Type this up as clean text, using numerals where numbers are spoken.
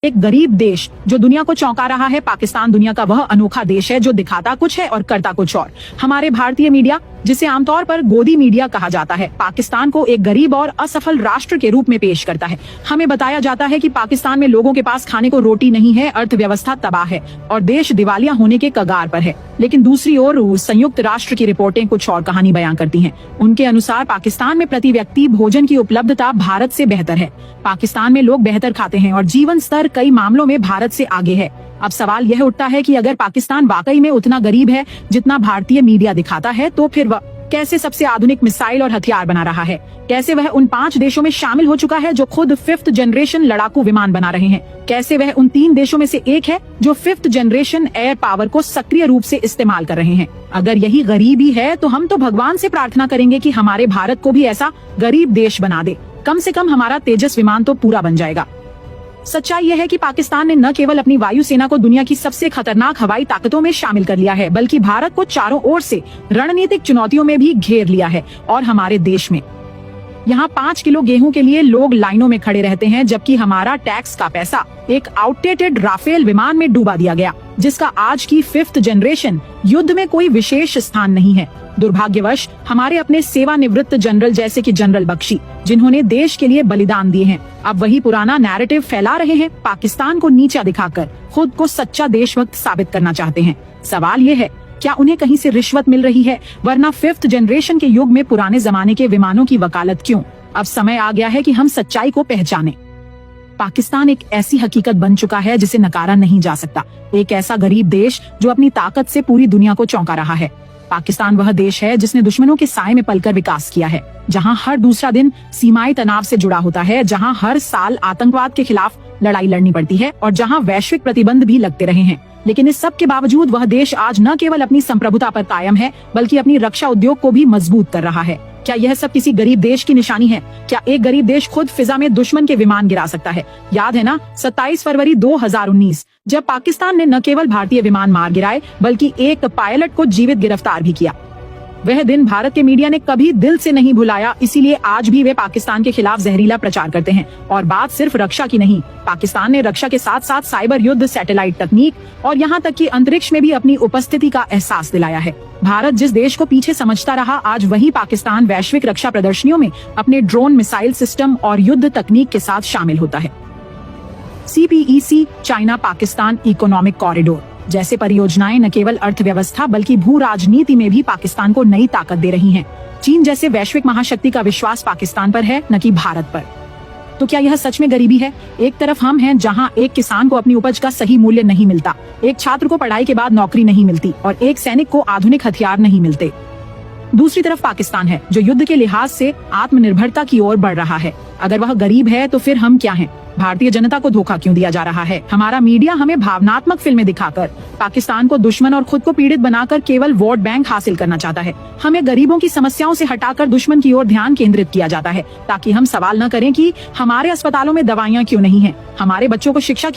एक गरीब देश जो दुनिया को चौंका रहा है। पाकिस्तान दुनिया का वह अनोखा देश है जो दिखाता कुछ है और करता कुछ और। हमारे भारतीय मीडिया, जिसे आमतौर पर गोदी मीडिया कहा जाता है, पाकिस्तान को एक गरीब और असफल राष्ट्र के रूप में पेश करता है। हमें बताया जाता है कि पाकिस्तान में लोगों के पास खाने को रोटी नहीं है, अर्थव्यवस्था तबाह है और देश दिवालिया होने के कगार पर है। लेकिन दूसरी ओर संयुक्त राष्ट्र की रिपोर्टें कुछ और कहानी बयां करती हैं। उनके अनुसार पाकिस्तान में प्रति व्यक्ति भोजन की उपलब्धता भारत से बेहतर है। पाकिस्तान में लोग बेहतर खाते हैं और जीवन स्तर कई मामलों में भारत से आगे है। अब सवाल यह उठता है कि अगर पाकिस्तान वाकई में उतना गरीब है जितना भारतीय मीडिया दिखाता है, तो फिर वह कैसे सबसे आधुनिक मिसाइल और हथियार बना रहा है? कैसे वह उन 5 देशों में शामिल हो चुका है जो खुद 5th जनरेशन लड़ाकू विमान बना रहे हैं? कैसे वह उन 3 देशों में से एक है जो 5th जनरेशन एयर पावर को सक्रिय रूप से इस्तेमाल कर रहे हैं? अगर यही गरीबी है तो हम तो भगवान से प्रार्थना करेंगे कि हमारे भारत को भी ऐसा गरीब देश बना दे। कम से कम हमारा तेजस विमान तो पूरा बन जाएगा। सच्चाई यह है कि पाकिस्तान ने न केवल अपनी वायुसेना को दुनिया की सबसे खतरनाक हवाई ताकतों में शामिल कर लिया है, बल्कि भारत को चारों ओर से रणनीतिक चुनौतियों में भी घेर लिया है। और हमारे देश में यहाँ 5 किलो गेहूं के लिए लोग लाइनों में खड़े रहते हैं, जबकि हमारा टैक्स का पैसा एक आउटडेटेड राफेल विमान में डूबा दिया गया, जिसका आज की 5th जनरेशन युद्ध में कोई विशेष स्थान नहीं है। दुर्भाग्यवश हमारे अपने सेवानिवृत्त जनरल जैसे कि जनरल बख्शी, जिन्होंने देश के लिए बलिदान दिए हैं, अब वही पुराना नैरेटिव फैला रहे हैं। पाकिस्तान को नीचा दिखाकर खुद को सच्चा देशभक्त साबित करना चाहते हैं। सवाल ये है, क्या उन्हें कहीं से रिश्वत मिल रही है? वरना 5th जनरेशन के युग में पुराने जमाने के विमानों की वकालत क्यों? अब समय आ गया है कि हम सच्चाई को पहचानें। पाकिस्तान एक ऐसी हकीकत बन चुका है जिसे नकारा नहीं जा सकता। एक ऐसा गरीब देश जो अपनी ताकत से पूरी दुनिया को चौंका रहा है। पाकिस्तान वह देश है जिसने दुश्मनों के साए में पलकर विकास किया है, जहां हर दूसरा दिन सीमाई तनाव से जुड़ा होता है, जहां हर साल आतंकवाद के खिलाफ लड़ाई लड़नी पड़ती है और जहां वैश्विक प्रतिबंध भी लगते रहे हैं। लेकिन इस सब के बावजूद वह देश आज न केवल अपनी संप्रभुता पर कायम है, बल्कि अपनी रक्षा उद्योग को भी मजबूत कर रहा है। क्या यह सब किसी गरीब देश की निशानी है? क्या एक गरीब देश खुद फिजा में दुश्मन के विमान गिरा सकता है? याद है ना 27 फरवरी 2019, जब पाकिस्तान ने न केवल भारतीय विमान मार गिराए, बल्कि एक पायलट को जीवित गिरफ्तार भी किया। वह दिन भारत के मीडिया ने कभी दिल से नहीं भुलाया, इसीलिए आज भी वे पाकिस्तान के खिलाफ जहरीला प्रचार करते हैं। और बात सिर्फ रक्षा की नहीं, पाकिस्तान ने रक्षा के साथ साथ साइबर युद्ध, सैटेलाइट तकनीक और यहाँ तक कि अंतरिक्ष में भी अपनी उपस्थिति का एहसास दिलाया है। भारत जिस देश को पीछे समझता रहा, आज वही पाकिस्तान वैश्विक रक्षा प्रदर्शनियों में अपने ड्रोन, मिसाइल सिस्टम और युद्ध तकनीक के साथ शामिल होता है। CPEC, China Pakistan economic corridor जैसे परियोजनाएं न केवल अर्थव्यवस्था बल्कि भू राजनीति में भी पाकिस्तान को नई ताकत दे रही हैं। चीन जैसे वैश्विक महाशक्ति का विश्वास पाकिस्तान पर है, न कि भारत पर। तो क्या यह सच में गरीबी है? एक तरफ हम हैं जहां एक किसान को अपनी उपज का सही मूल्य नहीं मिलता, एक छात्र को पढ़ाई के बाद नौकरी नहीं मिलती और एक सैनिक को आधुनिक हथियार नहीं मिलते। दूसरी तरफ पाकिस्तान है जो युद्ध के लिहाज से आत्मनिर्भरता की ओर बढ़ रहा है। अगर वह गरीब है तो फिर हम क्या हैं? भारतीय जनता को धोखा क्यों दिया जा रहा है? हमारा मीडिया हमें भावनात्मक फिल्में दिखाकर पाकिस्तान को दुश्मन और खुद को पीड़ित बनाकर केवल वोट बैंक हासिल करना चाहता है। हमें गरीबों की समस्याओं से हटाकर दुश्मन की ओर ध्यान केंद्रित किया जाता है, ताकि हम सवाल न करें कि हमारे अस्पतालों में दवाइयाँ क्यों नहीं है, हमारे बच्चों को शिक्षा क्यों